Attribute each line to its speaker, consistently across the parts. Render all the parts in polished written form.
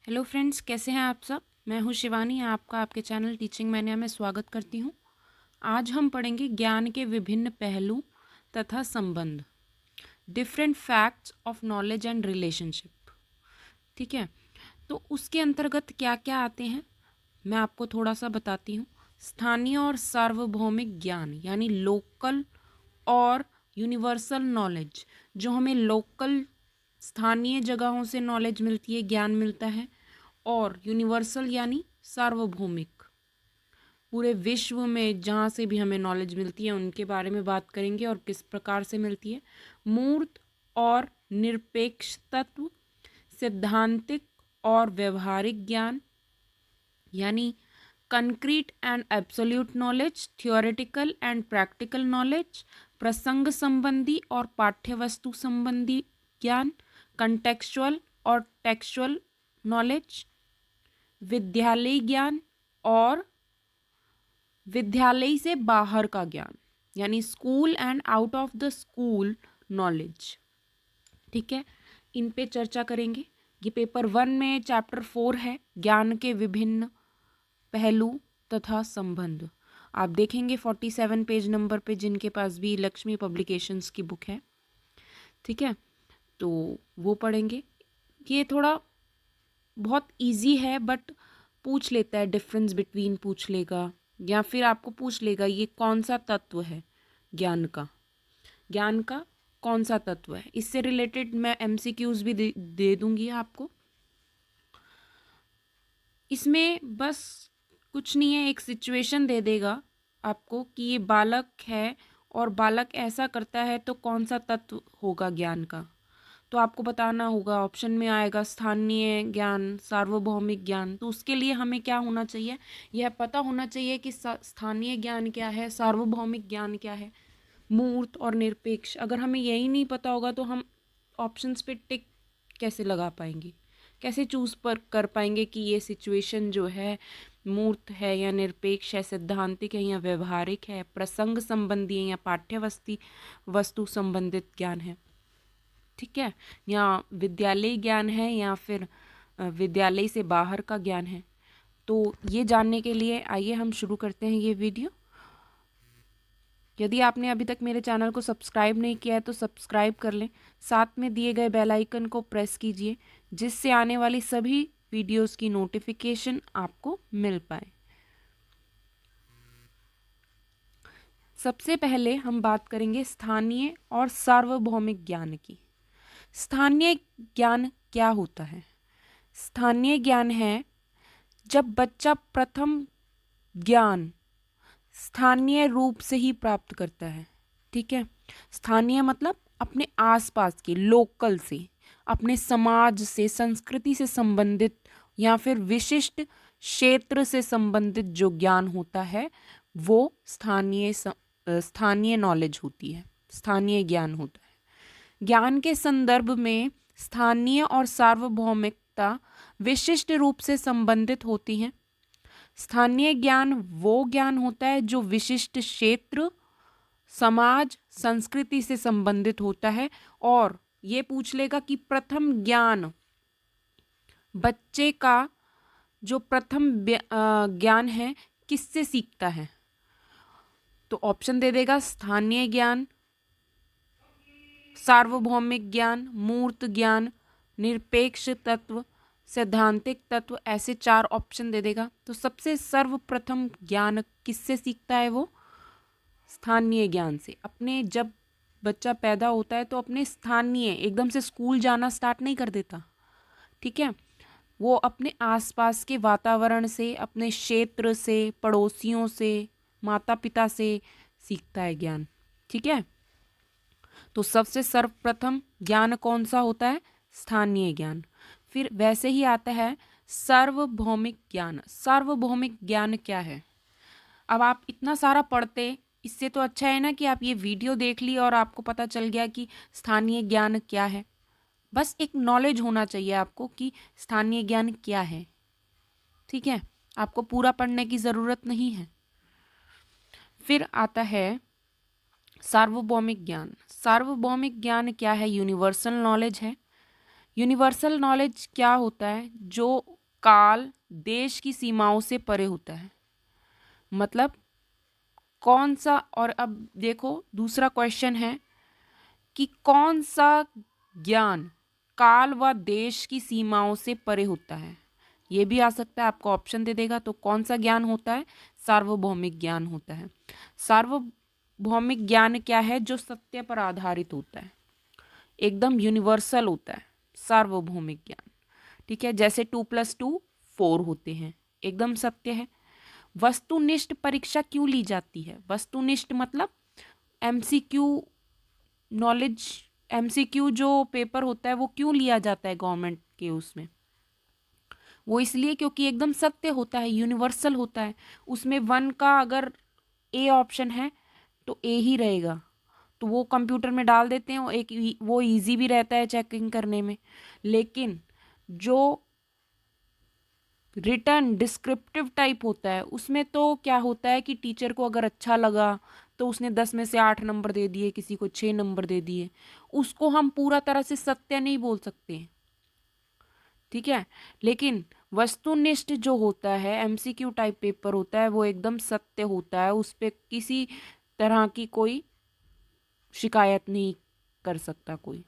Speaker 1: Hello friends, कैसे हैं आप सब। मैं हूं शिवानी, आपका आपके चैनल टीचिंग मैनिया में स्वागत करती हूं। आज हम पढ़ेंगे ज्ञान के विभिन्न पहलू तथा संबंध, different facts of knowledge and relationship. ठीक है, तो उसके अंतर्गत क्या क्या आते हैं मैं आपको थोड़ा सा बताती हूँ। स्थानीय और सार्वभौमिक ज्ञान यानी लोकल और यूनिवर्सल नॉलेज, जो हमें लोकल स्थानीय जगहों से नॉलेज मिलती है, ज्ञान मिलता है। और यूनिवर्सल यानी सार्वभौमिक, पूरे विश्व में जहाँ से भी हमें नॉलेज मिलती है उनके बारे में बात करेंगे और किस प्रकार से मिलती है। मूर्त और निरपेक्ष तत्व, सिद्धांतिक और व्यवहारिक ज्ञान यानी concrete and absolute knowledge, theoretical and practical knowledge, प्रसंग संबंधी और पाठ्यवस्तु संबंधी ज्ञान, कंटेक्चुअल और टेक्सचुअल नॉलेज, विद्यालय ज्ञान और विद्यालय से बाहर का ज्ञान यानी school and out of the school knowledge. ठीक है, इन पे चर्चा करेंगे। ये पेपर 1 में चैप्टर 4 है, ज्ञान के विभिन्न पहलू तथा संबंध। आप देखेंगे 47 पेज नंबर पे, जिनके पास भी लक्ष्मी पब्लिकेशंस की बुक है। ठीक है, तो वो पढ़ेंगे। ये थोड़ा बहुत इजी है, बट पूछ लेता है, डिफरेंस बिटवीन पूछ लेगा, या फिर आपको पूछ लेगा ये कौन सा तत्व है ज्ञान का कौन सा तत्व है। इससे रिलेटेड मैं एमसीक्यूज भी दे दूंगी आपको। इसमें बस कुछ नहीं है, एक सिचुएशन दे देगा आपको कि ये बालक है और बालक ऐसा करता है, तो कौन सा तत्व होगा ज्ञान का। तो आपको बताना होगा, ऑप्शन में आएगा स्थानीय ज्ञान, सार्वभौमिक ज्ञान। तो उसके लिए हमें क्या होना चाहिए, यह पता होना चाहिए कि स्थानीय ज्ञान क्या है, सार्वभौमिक ज्ञान क्या है, मूर्त और निरपेक्ष। अगर हमें यही नहीं पता होगा तो हम ऑप्शंस पे टिक कैसे लगा पाएंगे, कैसे चूज पर कर पाएंगे कि ये सिचुएशन जो है मूर्त है या निरपेक्ष है, सिद्धांतिक है या व्यवहारिक है, प्रसंग संबंधी है या पाठ्यवस्तु वस्तु संबंधित ज्ञान है। ठीक है, या विद्यालय ज्ञान है या फिर विद्यालय से बाहर का ज्ञान है। तो ये जानने के लिए आइए हम शुरू करते हैं ये वीडियो। यदि आपने अभी तक मेरे चैनल को सब्सक्राइब नहीं किया है तो सब्सक्राइब कर लें, साथ में दिए गए बेल आइकन को प्रेस कीजिए, जिससे आने वाली सभी वीडियोस की नोटिफिकेशन आपको मिल पाए। सबसे पहले हम बात करेंगे स्थानीय और सार्वभौमिक ज्ञान की। स्थानीय ज्ञान क्या होता है? स्थानीय ज्ञान है जब बच्चा प्रथम ज्ञान स्थानीय रूप से ही प्राप्त करता है। ठीक है, स्थानीय मतलब अपने आसपास के, लोकल से, अपने समाज से, संस्कृति से संबंधित या फिर विशिष्ट क्षेत्र से संबंधित जो ज्ञान होता है वो स्थानीय नॉलेज होती है, स्थानीय ज्ञान होता है। ज्ञान के संदर्भ में स्थानीय और सार्वभौमिकता विशिष्ट रूप से संबंधित होती हैं। स्थानीय ज्ञान वो ज्ञान होता है जो विशिष्ट क्षेत्र, समाज, संस्कृति से संबंधित होता है। और ये पूछ लेगा कि प्रथम ज्ञान, बच्चे का जो प्रथम ज्ञान है किससे सीखता है। तो ऑप्शन दे देगा स्थानीय ज्ञान, सार्वभौमिक ज्ञान, मूर्त ज्ञान, निरपेक्ष तत्व, सैद्धांतिक तत्व, ऐसे 4 ऑप्शन दे देगा। तो सबसे सर्वप्रथम ज्ञान किससे सीखता है वो? स्थानीय ज्ञान से। अपने जब बच्चा पैदा होता है तो अपने स्थानीय, एकदम से स्कूल जाना स्टार्ट नहीं कर देता। ठीक है, वो अपने आसपास के वातावरण से, अपने क्षेत्र से, पड़ोसियों से, माता पिता से सीखता है ज्ञान। ठीक है, तो सबसे सर्वप्रथम ज्ञान कौन सा होता है? स्थानीय ज्ञान। फिर वैसे ही आता है सार्वभौमिक ज्ञान। सार्वभौमिक ज्ञान क्या है? अब आप इतना सारा पढ़ते, इससे तो अच्छा है ना कि आप ये वीडियो देख ली और आपको पता चल गया कि स्थानीय ज्ञान क्या है। बस एक नॉलेज होना चाहिए आपको कि स्थानीय ज्ञान क्या है। ठीक है, आपको पूरा पढ़ने की ज़रूरत नहीं है। फिर आता है सार्वभौमिक ज्ञान। सार्वभौमिक ज्ञान क्या है? यूनिवर्सल नॉलेज है। यूनिवर्सल नॉलेज क्या होता है? जो काल देश की सीमाओं से परे होता है। मतलब कौन सा, और अब देखो दूसरा क्वेश्चन है कि कौन सा ज्ञान काल व देश की सीमाओं से परे होता है। ये भी आ सकता है, आपको ऑप्शन दे देगा। तो कौन सा ज्ञान होता है? सार्वभौमिक ज्ञान होता है। सार्वभौमिक ज्ञान क्या है? जो सत्य पर आधारित होता है, एकदम यूनिवर्सल होता है सार्वभौमिक ज्ञान। ठीक है, जैसे 2+2 4 होते हैं, एकदम सत्य है। वस्तुनिष्ठ परीक्षा क्यों ली जाती है? वस्तुनिष्ठ मतलब एमसीक्यू नॉलेज, एमसीक्यू जो पेपर होता है वो क्यों लिया जाता है गवर्नमेंट के उसमें? वो इसलिए क्योंकि एकदम सत्य होता है, यूनिवर्सल होता है। उसमें 1 का अगर ए ऑप्शन है तो ए ही रहेगा, तो वो कंप्यूटर में डाल देते हैं। वो इजी भी रहता है चेकिंग करने में। लेकिन जो रिटर्न डिस्क्रिप्टिव टाइप होता है उसमें तो क्या होता है कि टीचर को अगर अच्छा लगा तो उसने 10 में से 8 नंबर दे दिए, किसी को 6 नंबर दे दिए, उसको हम पूरा तरह से सत्य नहीं बोल सकते। ठीक है, लेकिन वस्तुनिष्ठ जो होता है, एमसीक्यू टाइप पेपर होता है, वो एकदम सत्य होता है। उस पर किसी तरह की कोई शिकायत नहीं कर सकता कोई।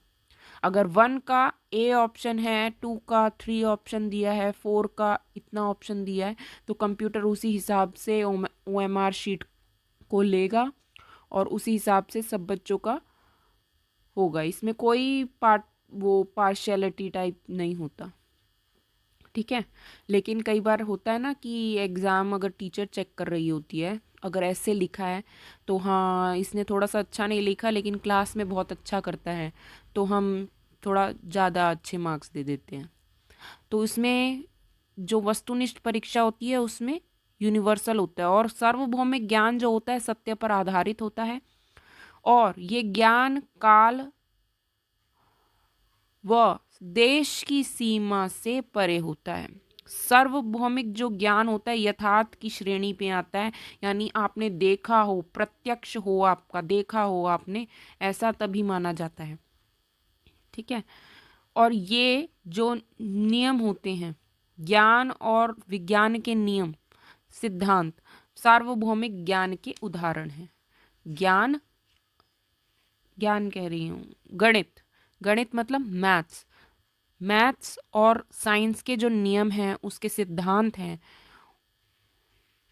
Speaker 1: अगर 1 का ए ऑप्शन है, 2 का 3 ऑप्शन दिया है, 4 का इतना ऑप्शन दिया है, तो कंप्यूटर उसी हिसाब से ओएमआर शीट को लेगा और उसी हिसाब से सब बच्चों का होगा। इसमें कोई पार्शियलिटी टाइप नहीं होता। ठीक है, लेकिन कई बार होता है ना कि एग्ज़ाम अगर टीचर चेक कर रही होती है, अगर ऐसे लिखा है तो हाँ इसने थोड़ा सा अच्छा नहीं लिखा लेकिन क्लास में बहुत अच्छा करता है, तो हम थोड़ा ज़्यादा अच्छे मार्क्स दे देते हैं। तो इसमें जो वस्तुनिष्ठ परीक्षा होती है उसमें यूनिवर्सल होता है, और सार्वभौमिक ज्ञान जो होता है सत्य पर आधारित होता है, और ये ज्ञान काल व देश की सीमा से परे होता है। सार्वभौमिक जो ज्ञान होता है यथार्थ की श्रेणी पे आता है, यानी आपने देखा हो, प्रत्यक्ष हो, आपका देखा हो आपने, ऐसा तभी माना जाता है। ठीक है, और ये जो नियम होते हैं, ज्ञान और विज्ञान के नियम सिद्धांत सार्वभौमिक ज्ञान के उदाहरण हैं। ज्ञान ज्ञान कह रही हूँ, गणित, गणित मतलब मैथ्स, मैथ्स और साइंस के जो नियम हैं, उसके सिद्धांत हैं,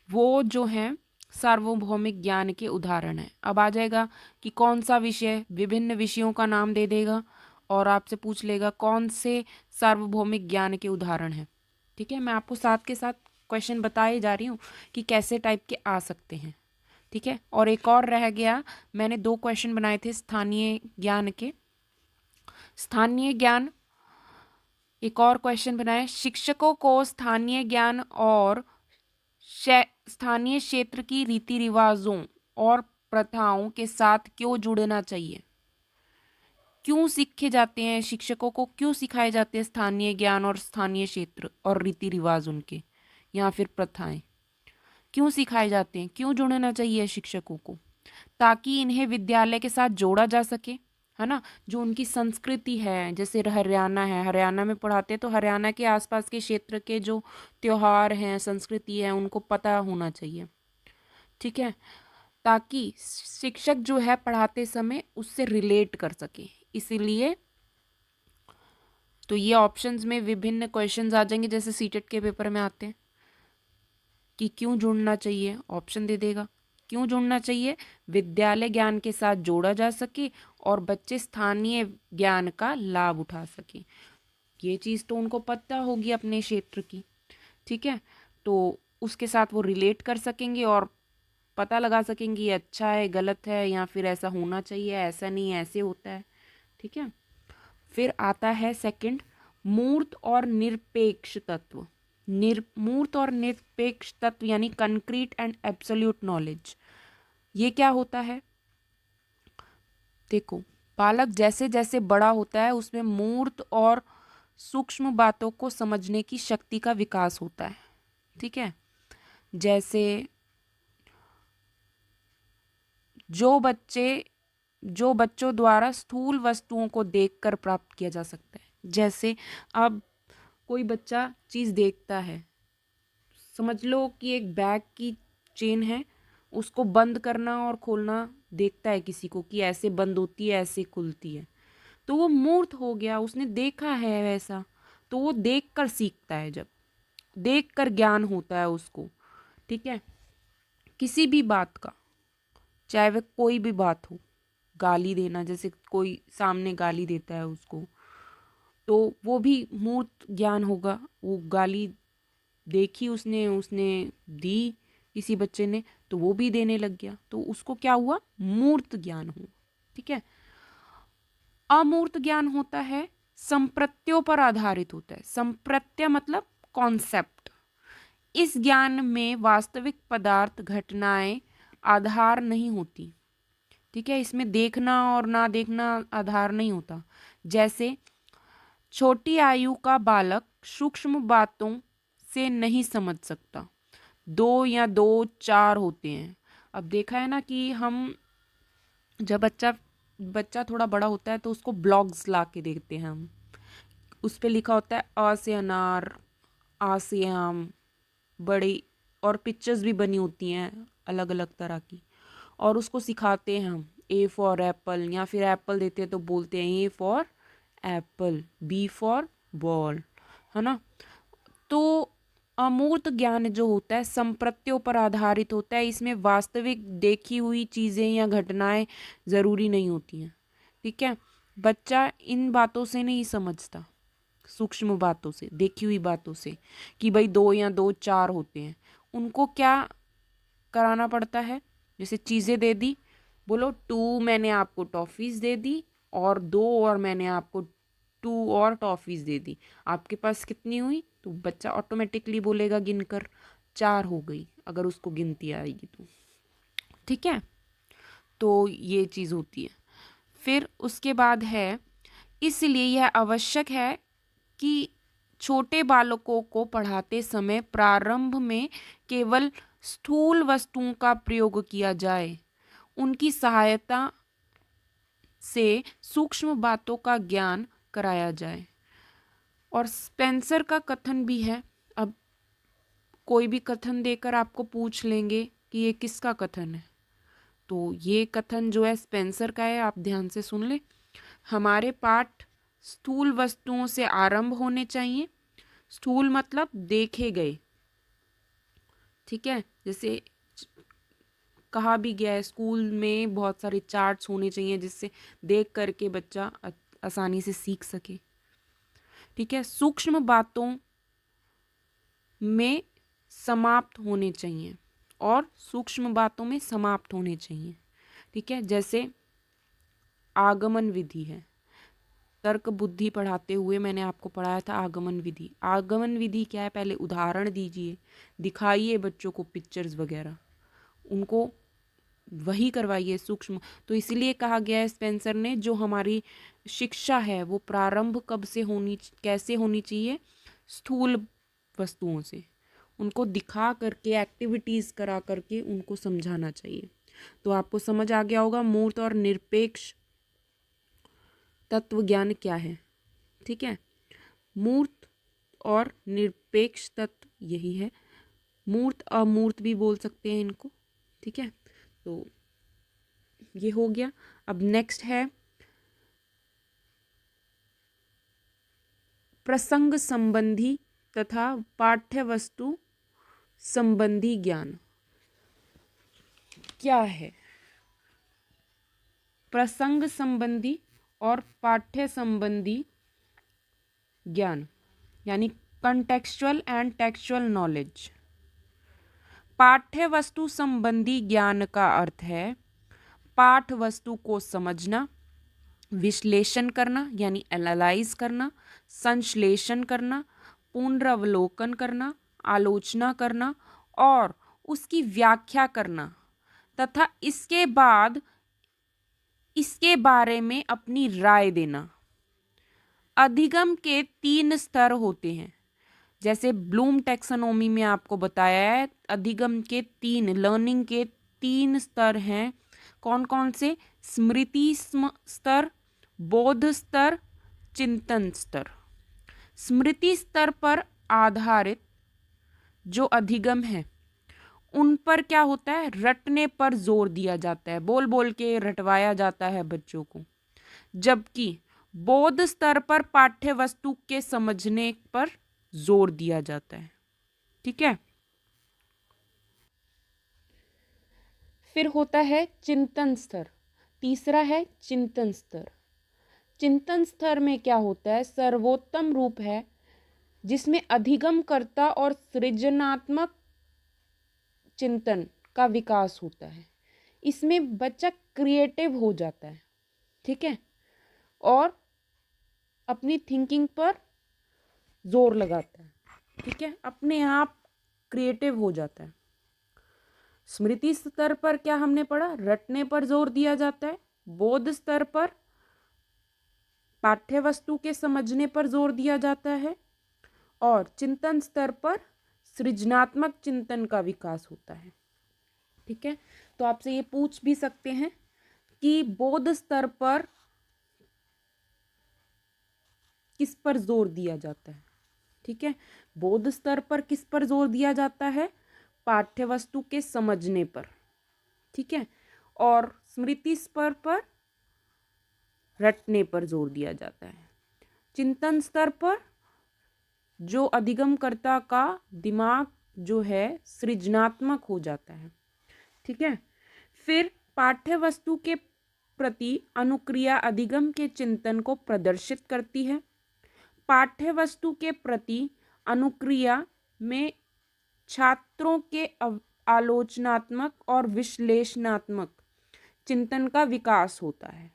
Speaker 1: वो जो हैं सार्वभौमिक ज्ञान के उदाहरण हैं। अब आ जाएगा कि कौन सा विषय, विभिन्न विषयों का नाम दे देगा और आपसे पूछ लेगा कौन से सार्वभौमिक ज्ञान के उदाहरण हैं। ठीक है, मैं आपको साथ के साथ क्वेश्चन बताए जा रही हूँ कि कैसे टाइप के आ सकते हैं। ठीक है, और एक और रह गया, मैंने 2 क्वेश्चन बनाए थे स्थानीय ज्ञान के। स्थानीय ज्ञान, एक और क्वेश्चन बनाए, शिक्षकों को स्थानीय ज्ञान और स्थानीय क्षेत्र की रीति रिवाजों और प्रथाओं के साथ क्यों जुड़ना चाहिए? क्यों सीखे जाते हैं, शिक्षकों को क्यों सिखाए जाते हैं स्थानीय ज्ञान और स्थानीय क्षेत्र और रीति रिवाज उनके, या फिर प्रथाएं क्यों सिखाए जाते हैं, क्यों जुड़ना चाहिए शिक्षकों को? ताकि इन्हें विद्यालय के साथ जोड़ा जा सके, है ना। जो उनकी संस्कृति है, जैसे हरियाणा है, हरियाणा में पढ़ाते हैं तो हरियाणा के आसपास के क्षेत्र के जो त्योहार हैं, संस्कृति है, उनको पता होना चाहिए। ठीक है, ताकि शिक्षक जो है पढ़ाते समय उससे रिलेट कर सके, इसीलिए तो ये ऑप्शंस में विभिन्न क्वेश्चंस आ जाएंगे, जैसे सीटेट के पेपर में आते हैं कि क्यों जुड़ना चाहिए, ऑप्शन दे देगा। क्यों जुड़ना चाहिए? विद्यालय ज्ञान के साथ जोड़ा जा सके और बच्चे स्थानीय ज्ञान का लाभ उठा सके। ये चीज़ तो उनको पता होगी अपने क्षेत्र की। ठीक है, तो उसके साथ वो रिलेट कर सकेंगे और पता लगा सकेंगे ये अच्छा है, गलत है, या फिर ऐसा होना चाहिए, ऐसा नहीं, ऐसे होता है। ठीक है, फिर आता है सेकंड, मूर्त और निरपेक्ष तत्व। मूर्त और निरपेक्ष तत्व यानी कंक्रीट एंड एब्सोल्यूट नॉलेज, ये क्या होता है? देखो, बालक जैसे जैसे बड़ा होता है उसमें मूर्त और सूक्ष्म बातों को समझने की शक्ति का विकास होता है। ठीक है, जैसे जो बच्चों द्वारा स्थूल वस्तुओं को देखकर प्राप्त किया जा सकता है, जैसे अब कोई बच्चा चीज़ देखता है, समझ लो कि एक बैग की चेन है, उसको बंद करना और खोलना देखता है किसी को कि ऐसे बंद होती है, ऐसे खुलती है, तो वो मूर्त हो गया, उसने देखा है वैसा, तो वो देख कर सीखता है, जब देख कर ज्ञान होता है उसको। ठीक है, किसी भी बात का, चाहे वह कोई भी बात हो, गाली देना, जैसे कोई सामने गाली देता है उसको, तो वो भी मूर्त ज्ञान होगा। वो गाली देखी उसने उसने दी किसी बच्चे ने, तो वो भी देने लग गया, तो उसको क्या हुआ, मूर्त ज्ञान हुआ। ठीक है, अमूर्त ज्ञान होता है, संप्रत्यों पर आधारित होता है। संप्रत्य मतलब कॉन्सेप्ट। इस ज्ञान में वास्तविक पदार्थ, घटनाएं आधार नहीं होती। ठीक है, इसमें देखना और ना देखना आधार नहीं होता। जैसे छोटी आयु का बालक सूक्ष्म बातों से नहीं समझ सकता, दो या दो चार होते हैं। अब देखा है ना कि हम जब बच्चा बच्चा थोड़ा बड़ा होता है तो उसको ब्लॉग्स ला के देखते हैं हम, उस पे लिखा होता है अ से अनार, आ से आम, बड़ी, और पिक्चर्स भी बनी होती हैं अलग अलग तरह की, और उसको सिखाते हैं हम, ए फॉर एप्पल, या फिर एप्पल देते हैं तो बोलते हैं A for apple, B for ball, है ना। तो अमूर्त ज्ञान जो होता है संप्रत्यों पर आधारित होता है, इसमें वास्तविक देखी हुई चीज़ें या घटनाएं ज़रूरी नहीं होती हैं। ठीक है, बच्चा इन बातों से नहीं समझता, सूक्ष्म बातों से, देखी हुई बातों से, कि भाई दो या दो चार होते हैं। उनको क्या कराना पड़ता है, जैसे चीज़ें दे दी, बोलो टू, मैंने आपको टॉफ़ीज़ दे दी, और दो और मैंने आपको टू और टॉफ़ीज़ दे दी, आपके पास कितनी हुई, तो बच्चा ऑटोमेटिकली बोलेगा गिनकर चार हो गई, अगर उसको गिनती आएगी तो। ठीक है, तो ये चीज़ होती है। फिर उसके बाद है, इसलिए यह आवश्यक है कि छोटे बालकों को पढ़ाते समय प्रारंभ में केवल स्थूल वस्तुओं का प्रयोग किया जाए, उनकी सहायता से सूक्ष्म बातों का ज्ञान कराया जाए। और स्पेंसर का कथन भी है। अब कोई भी कथन देकर आपको पूछ लेंगे कि ये किसका कथन है, तो ये कथन जो है स्पेंसर का है, आप ध्यान से सुन ले। हमारे पाठ स्थूल वस्तुओं से आरंभ होने चाहिए। स्थूल मतलब देखे गए। ठीक है, जैसे कहा भी गया है स्कूल में बहुत सारे चार्ट्स होने चाहिए जिससे देख करके बच्चा आसानी से सीख सके। ठीक है, सूक्ष्म बातों में समाप्त होने चाहिए, और सूक्ष्म बातों में समाप्त होने चाहिए। ठीक है, जैसे आगमन विधि है, तर्क बुद्धि पढ़ाते हुए मैंने आपको पढ़ाया था आगमन विधि। आगमन विधि क्या है, पहले उदाहरण दीजिए, दिखाइए बच्चों को पिक्चर्स वगैरह, उनको वही करवाइए सूक्ष्म। तो इसीलिए कहा गया है स्पेंसर ने, जो हमारी शिक्षा है वो प्रारंभ कब से होनी, कैसे होनी चाहिए, स्थूल वस्तुओं से, उनको दिखा करके, एक्टिविटीज़ करा करके उनको समझाना चाहिए। तो आपको समझ आ गया होगा मूर्त और निरपेक्ष तत्व ज्ञान क्या है। ठीक है, मूर्त और निरपेक्ष तत्व यही है। मूर्त अमूर्त भी बोल सकते हैं इनको। ठीक है, तो ये हो गया। अब नेक्स्ट है प्रसंग संबंधी तथा पाठ्य वस्तु संबंधी ज्ञान। क्या है प्रसंग संबंधी और पाठ्य संबंधी ज्ञान, यानी कंटेक्चुअल एंड टेक्सचुअल नॉलेज। पाठ्य वस्तु संबंधी ज्ञान का अर्थ है पाठ वस्तु को समझना, विश्लेषण करना यानी एनालाइज करना, संश्लेषण करना, पुनरावलोकन करना, आलोचना करना और उसकी व्याख्या करना, तथा इसके बाद इसके बारे में अपनी राय देना। अधिगम के 3 स्तर होते हैं, जैसे ब्लूम टैक्सोनॉमी में आपको बताया है, अधिगम के 3, लर्निंग के 3 स्तर हैं। कौन कौन से? स्मृति स्तर, बोध स्तर, चिंतन स्तर। स्मृति स्तर पर आधारित जो अधिगम है उन पर क्या होता है, रटने पर जोर दिया जाता है, बोल बोल के रटवाया जाता है बच्चों को। जबकि बोध स्तर पर पाठ्य वस्तु के समझने पर जोर दिया जाता है। ठीक है। फिर होता है चिंतन स्तर। तीसरा है चिंतन स्तर। चिंतन स्तर में क्या होता है, सर्वोत्तम रूप है जिसमें अधिगमकर्ता और सृजनात्मक चिंतन का विकास होता है। इसमें बच्चा क्रिएटिव हो जाता है, ठीक है, और अपनी थिंकिंग पर जोर लगाता है, ठीक है, अपने आप क्रिएटिव हो जाता है। स्मृति स्तर पर क्या हमने पढ़ा, रटने पर जोर दिया जाता है। बोध स्तर पर पाठ्य वस्तु के समझने पर जोर दिया जाता है और चिंतन स्तर पर सृजनात्मक चिंतन का विकास होता है। ठीक है। तो आपसे ये पूछ भी सकते हैं कि बोध स्तर पर किस पर जोर दिया जाता है। ठीक है, बोध स्तर पर किस पर जोर दिया जाता है, पाठ्य वस्तु के समझने पर। ठीक है, और स्मृति स्तर पर रटने पर जोर दिया जाता है। चिंतन स्तर पर जो अधिगमकर्ता का दिमाग जो है सृजनात्मक हो जाता है। ठीक है। फिर पाठ्य वस्तु के प्रति अनुक्रिया अधिगम के चिंतन को प्रदर्शित करती है। पाठ्य वस्तु के प्रति अनुक्रिया में छात्रों के आलोचनात्मक और विश्लेषणात्मक चिंतन का विकास होता है।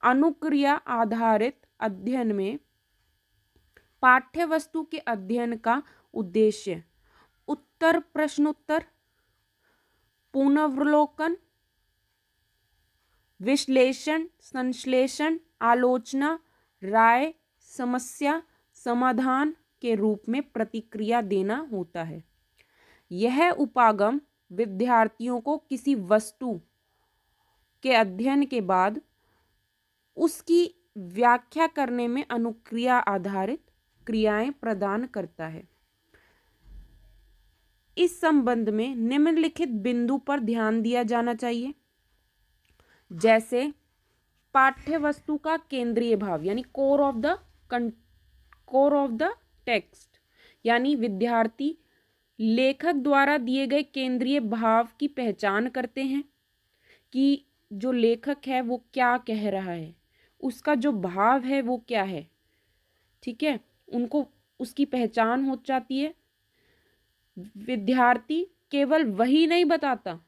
Speaker 1: अनुक्रिया आधारित अध्ययन में पाठ्य वस्तु के अध्ययन का उद्देश्य उत्तर प्रश्नोत्तर, पुनर्वलोकन, विश्लेषण, संश्लेषण, आलोचना, राय, समस्या समाधान के रूप में प्रतिक्रिया देना होता है। यह उपागम विद्यार्थियों को किसी वस्तु के अध्ययन के बाद उसकी व्याख्या करने में अनुक्रिया आधारित क्रियाएं प्रदान करता है। इस संबंध में निम्नलिखित बिंदु पर ध्यान दिया जाना चाहिए, जैसे पाठ्य वस्तु का केंद्रीय भाव यानी कोर ऑफ द टेक्स्ट, यानी विद्यार्थी लेखक द्वारा दिए गए केंद्रीय भाव की पहचान करते हैं कि जो लेखक है वो क्या कह रहा है, उसका जो भाव है वो क्या है। ठीक है, उनको उसकी पहचान हो जाती है। विद्यार्थी केवल वही नहीं बताता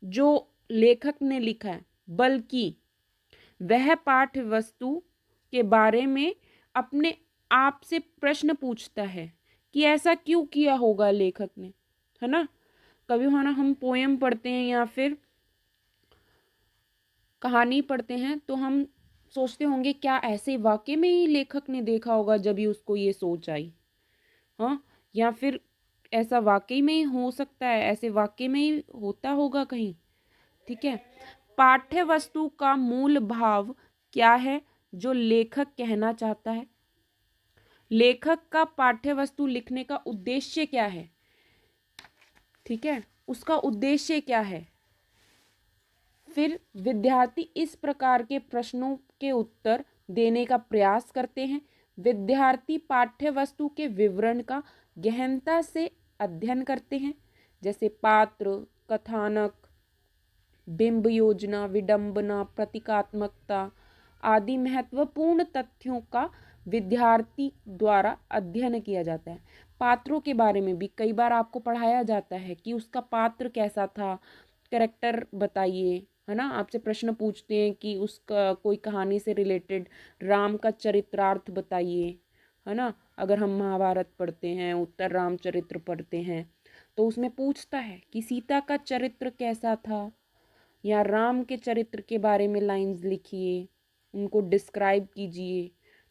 Speaker 1: जो लेखक ने लिखा है, बल्कि वह पाठ्य वस्तु के बारे में अपने आप से प्रश्न पूछता है कि ऐसा क्यों किया होगा लेखक ने, है ना। कभी है ना, हम पोएम पढ़ते हैं या फिर कहानी पढ़ते हैं तो हम सोचते होंगे क्या ऐसे वाकई में ही लेखक ने देखा होगा जब ही उसको ये सोच आई, हाँ, या फिर ऐसा वाकई में ही हो सकता है, ऐसे वाकई में ही होता होगा कहीं। ठीक है, पाठ्य वस्तु का मूल भाव क्या है जो लेखक कहना चाहता है, लेखक का पाठ्य वस्तु लिखने का उद्देश्य क्या है। ठीक है, उसका उद्देश्य क्या है। फिर विद्यार्थी इस प्रकार के प्रश्नों के उत्तर देने का प्रयास करते हैं। विद्यार्थी पाठ्य वस्तु के विवरण का गहनता से अध्ययन करते हैं, जैसे पात्र, कथानक, बिंब योजना, विडंबना, प्रतीकात्मकता आदि महत्वपूर्ण तथ्यों का विद्यार्थी द्वारा अध्ययन किया जाता है। पात्रों के बारे में भी कई बार आपको पढ़ाया जाता है कि उसका पात्र कैसा था, कैरेक्टर बताइए, है ना। आपसे प्रश्न पूछते हैं कि उसका कोई कहानी से रिलेटेड राम का चरित्रार्थ बताइए, है ना। अगर हम महाभारत पढ़ते हैं, उत्तर रामचरित्र पढ़ते हैं, तो उसमें पूछता है कि सीता का चरित्र कैसा था, या राम के चरित्र के बारे में लाइंस लिखिए, उनको डिस्क्राइब कीजिए।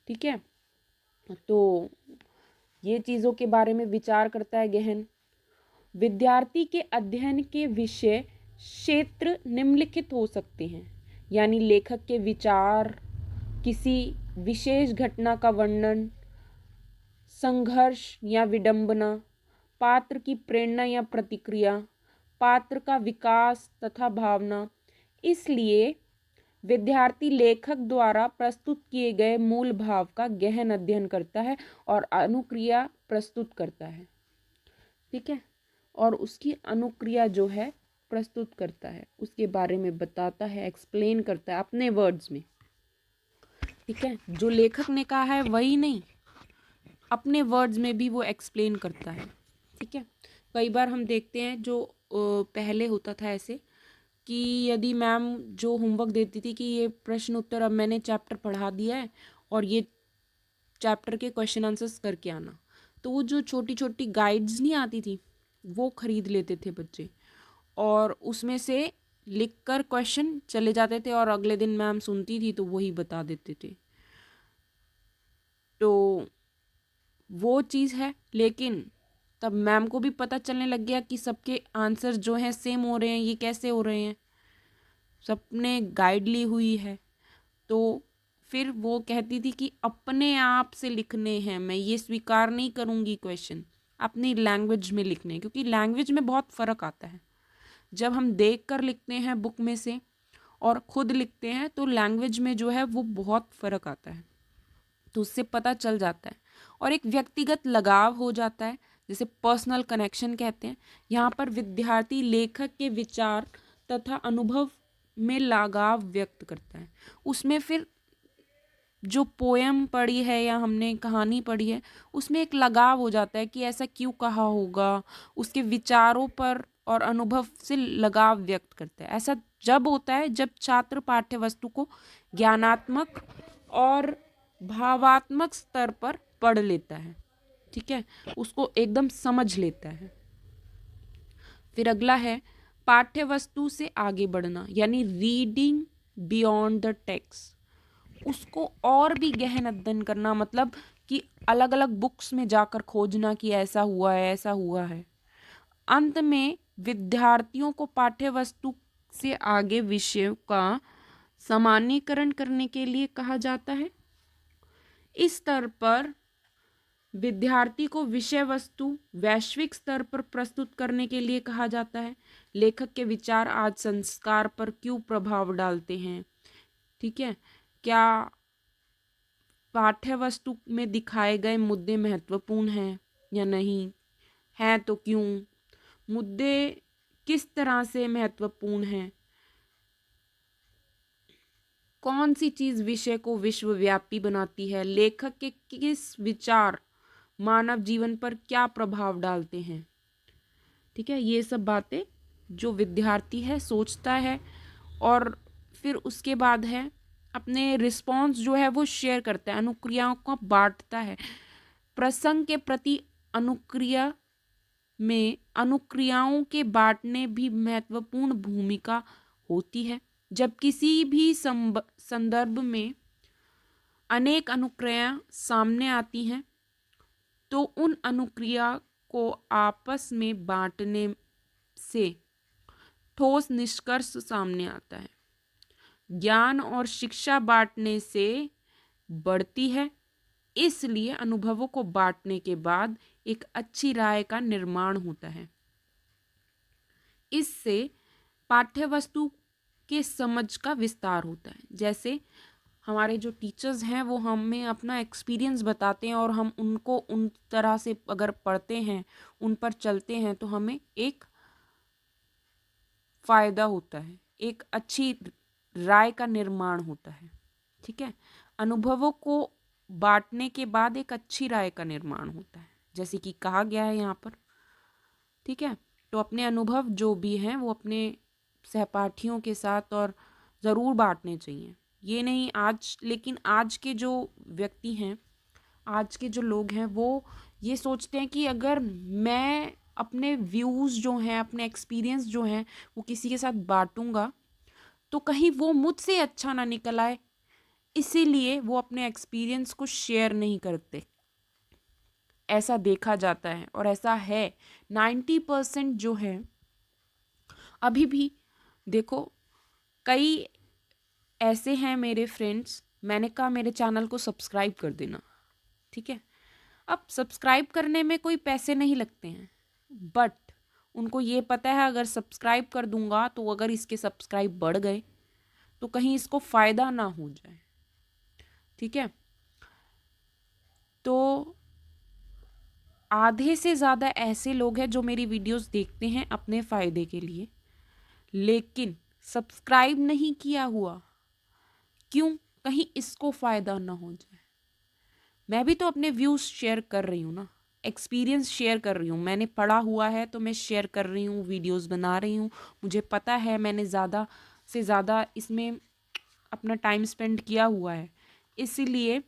Speaker 1: ठीक है, तो ये चीज़ों के बारे में विचार करता है गहन। विद्यार्थी के अध्ययन के विषय क्षेत्र निम्नलिखित हो सकते हैं, यानी लेखक के विचार, किसी विशेष घटना का वर्णन, संघर्ष या विडंबना, पात्र की प्रेरणा या प्रतिक्रिया, पात्र का विकास तथा भावना। इसलिए विद्यार्थी लेखक द्वारा प्रस्तुत किए गए मूल भाव का गहन अध्ययन करता है और अनुक्रिया प्रस्तुत करता है। ठीक है, और उसकी अनुक्रिया जो है प्रस्तुत करता है, उसके बारे में बताता है, एक्सप्लेन करता है अपने वर्ड्स में। ठीक है, जो लेखक ने कहा है वही नहीं, अपने वर्ड्स में भी वो एक्सप्लेन करता है। ठीक है, कई बार हम देखते हैं जो पहले होता था ऐसे कि यदि मैम जो होमवर्क देती थी कि ये प्रश्न उत्तर अब मैंने चैप्टर पढ़ा दिया है और ये चैप्टर के क्वेश्चन आंसर्स करके आना, तो वो जो छोटी छोटी गाइड्स नहीं आती थी वो खरीद लेते थे बच्चे और उसमें से लिख कर क्वेश्चन चले जाते थे और अगले दिन मैम सुनती थी तो वही बता देते थे। तो वो चीज़ है, लेकिन तब मैम को भी पता चलने लग गया कि सबके आंसर जो हैं सेम हो रहे हैं, ये कैसे हो रहे हैं, सबने गाइड ली हुई है। तो फिर वो कहती थी कि अपने आप से लिखने हैं, मैं ये स्वीकार नहीं करूँगी क्वेश्चन अपनी लैंग्वेज में लिखने, क्योंकि लैंग्वेज में बहुत फ़र्क आता है। जब हम देख कर लिखते हैं बुक में से और खुद लिखते हैं तो लैंग्वेज में जो है वो बहुत फ़र्क आता है, तो उससे पता चल जाता है और एक व्यक्तिगत लगाव हो जाता है, जिसे पर्सनल कनेक्शन कहते हैं। यहाँ पर विद्यार्थी लेखक के विचार तथा अनुभव में लगाव व्यक्त करता है। उसमें फिर जो पोएम पढ़ी है या हमने कहानी पढ़ी है उसमें एक लगाव हो जाता है कि ऐसा क्यों कहा होगा, उसके विचारों पर और अनुभव से लगाव व्यक्त करता है। ऐसा जब होता है जब छात्र पाठ्य वस्तु को ज्ञानात्मक और भावात्मक स्तर पर पढ़ लेता है। ठीक है, उसको एकदम समझ लेता है। फिर अगला है पाठ्य वस्तु से आगे बढ़ना, यानी रीडिंग बियॉन्ड द टेक्स्ट। उसको और भी गहन अध्ययन करना, मतलब कि अलग अलग बुक्स में जाकर खोजना कि ऐसा हुआ है, ऐसा हुआ है। अंत में विद्यार्थियों को पाठ्य वस्तु से आगे विषयों का सामान्यीकरण करने के लिए कहा जाता है। इस स्तर पर विद्यार्थी को विषय वस्तु वैश्विक स्तर पर प्रस्तुत करने के लिए कहा जाता है। लेखक के विचार आज संस्कार पर क्यों प्रभाव डालते हैं। ठीक है, क्या पाठ्य वस्तु में दिखाए गए मुद्दे महत्वपूर्ण हैं या नहीं, हैं तो क्यों, मुद्दे किस तरह से महत्वपूर्ण हैं, कौन सी चीज़ विषय को विश्वव्यापी बनाती है, लेखक के किस विचार मानव जीवन पर क्या प्रभाव डालते हैं। ठीक है, ये सब बातें जो विद्यार्थी है सोचता है और फिर उसके बाद है अपने रिस्पॉन्स जो है वो शेयर करता है, अनुक्रियाओं को बांटता है। प्रसंग के प्रति अनुक्रिया में अनुक्रियाओं के बांटने भी महत्वपूर्ण भूमिका होती है। जब किसी भी संदर्भ में अनेक अनुक्रियाएं सामने आती हैं तो उन अनुक्रिया को आपस में बांटने से ठोस निष्कर्ष सामने आता है। ज्ञान और शिक्षा बांटने से बढ़ती है, इसलिए अनुभवों को बांटने के बाद एक अच्छी राय का निर्माण होता है। इससे पाठ्यवस्तु के समझ का विस्तार होता है। जैसे हमारे जो टीचर्स हैं वो हमें अपना एक्सपीरियंस बताते हैं और हम उनको उन तरह से अगर पढ़ते हैं, उन पर चलते हैं तो हमें एक फ़ायदा होता है, एक अच्छी राय का निर्माण होता है। ठीक है, अनुभवों को बांटने के बाद एक अच्छी राय का निर्माण होता है, जैसे कि कहा गया है यहाँ पर। ठीक है, तो अपने अनुभव जो भी हैं वो अपने सहपाठियों के साथ और ज़रूर बांटने चाहिए। ये नहीं आज, लेकिन आज के जो व्यक्ति हैं, आज के जो लोग हैं वो ये सोचते हैं कि अगर मैं अपने व्यूज़ जो हैं, अपने एक्सपीरियंस जो हैं वो किसी के साथ बांटूंगा तो कहीं वो मुझसे अच्छा ना निकल आए, इसीलिए वो अपने एक्सपीरियंस को शेयर नहीं करते। ऐसा देखा जाता है और ऐसा है। 90% जो है अभी भी देखो, कई ऐसे हैं मेरे फ्रेंड्स, मैंने कहा मेरे चैनल को सब्सक्राइब कर देना, ठीक है। अब सब्सक्राइब करने में कोई पैसे नहीं लगते हैं, बट उनको ये पता है अगर सब्सक्राइब कर दूंगा तो अगर इसके सब्सक्राइब बढ़ गए तो कहीं इसको फ़ायदा ना हो जाए, ठीक है। तो आधे से ज़्यादा ऐसे लोग हैं जो मेरी वीडियोस देखते हैं अपने फ़ायदे के लिए, लेकिन सब्सक्राइब नहीं किया हुआ। क्यों? कहीं इसको फ़ायदा ना हो जाए। मैं भी तो अपने व्यूज़ शेयर कर रही हूँ ना, एक्सपीरियंस शेयर कर रही हूँ। मैंने पढ़ा हुआ है तो मैं शेयर कर रही हूँ, वीडियोस बना रही हूँ। मुझे पता है मैंने ज़्यादा से ज़्यादा इसमें अपना टाइम स्पेंड किया हुआ है, इसीलिए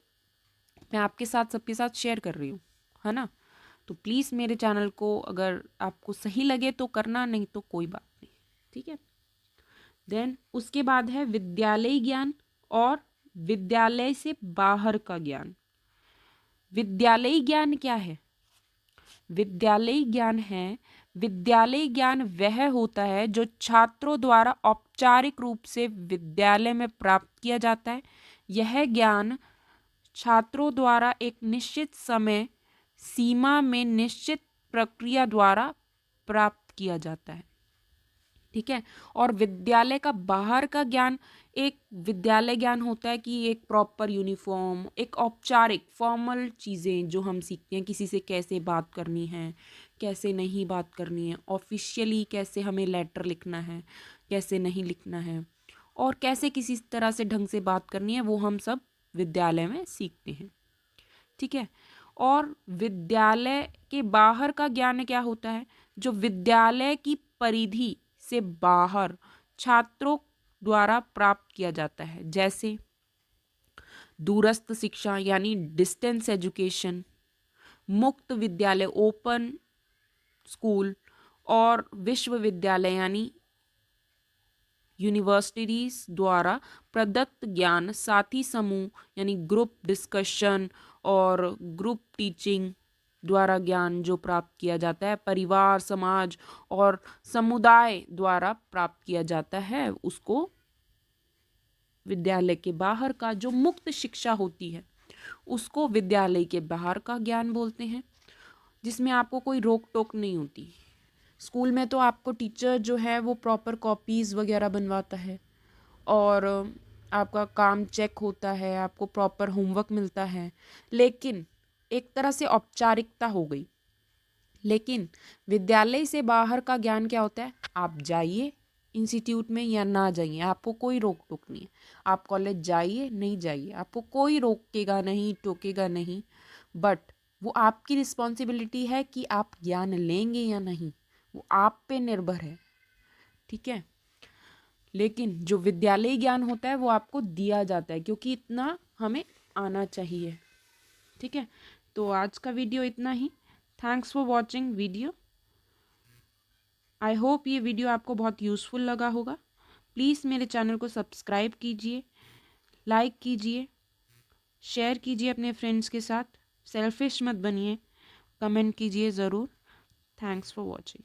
Speaker 1: मैं आपके साथ सबके साथ शेयर कर रही हूँ, है ना। तो प्लीज़ मेरे चैनल को अगर आपको सही लगे तो करना, नहीं तो कोई बात नहीं, ठीक है। देन उसके बाद है विद्यालय ज्ञान और विद्यालय से बाहर का ज्ञान। विद्यालय ज्ञान क्या है? विद्यालय ज्ञान है, विद्यालय ज्ञान वह होता है जो छात्रों द्वारा औपचारिक रूप से विद्यालय में प्राप्त किया जाता है। यह ज्ञान छात्रों द्वारा एक निश्चित समय सीमा में निश्चित प्रक्रिया द्वारा प्राप्त किया जाता है, ठीक है। और विद्यालय का बाहर का ज्ञान, एक विद्यालय ज्ञान होता है कि एक प्रॉपर यूनिफॉर्म, एक औपचारिक फॉर्मल चीज़ें जो हम सीखते हैं, किसी से कैसे बात करनी है, कैसे नहीं बात करनी है, ऑफिशियली कैसे हमें लेटर लिखना है, कैसे नहीं लिखना है, और कैसे किसी तरह से ढंग से बात करनी है, वो हम सब विद्यालय में सीखते हैं, ठीक है। और विद्यालय के बाहर का ज्ञान क्या होता है? जो विद्यालय की परिधि से बाहर छात्रों द्वारा प्राप्त किया जाता है, जैसे दूरस्थ शिक्षा यानी डिस्टेंस एजुकेशन, मुक्त विद्यालय ओपन स्कूल, और विश्वविद्यालय यानी यूनिवर्सिटीज द्वारा प्रदत्त ज्ञान, साथी समूह यानी ग्रुप डिस्कशन और ग्रुप टीचिंग द्वारा ज्ञान जो प्राप्त किया जाता है, परिवार, समाज और समुदाय द्वारा प्राप्त किया जाता है, उसको विद्यालय के बाहर का जो मुक्त शिक्षा होती है उसको विद्यालय के बाहर का ज्ञान बोलते हैं, जिसमें आपको कोई रोक टोक नहीं होती। स्कूल में तो आपको टीचर जो है वो प्रॉपर कॉपीज़ वगैरह बनवाता है और आपका काम चेक होता है, आपको प्रॉपर होमवर्क मिलता है, लेकिन एक तरह से औपचारिकता हो गई। लेकिन विद्यालय से बाहर का ज्ञान क्या होता है? आप जाइए इंस्टीट्यूट में या ना जाइए, आपको कोई रोक टोक नहीं है। आप कॉलेज जाइए, नहीं जाइए, आपको कोई रोकेगा नहीं, टोकेगा नहीं, बट वो आपकी रिस्पॉन्सिबिलिटी है कि आप ज्ञान लेंगे या नहीं, वो आप पे निर्भर है, ठीक है। लेकिन जो विद्यालय ज्ञान होता है वो आपको दिया जाता है, क्योंकि इतना हमें आना चाहिए, ठीक है। तो आज का वीडियो इतना ही। Thanks for watching video. I hope ये वीडियो आपको बहुत यूज़फुल लगा होगा। प्लीज़ मेरे चैनल को सब्सक्राइब कीजिए, लाइक कीजिए, शेयर कीजिए अपने फ्रेंड्स के साथ, सेल्फिश मत बनिए, कमेंट कीजिए ज़रूर। Thanks for watching.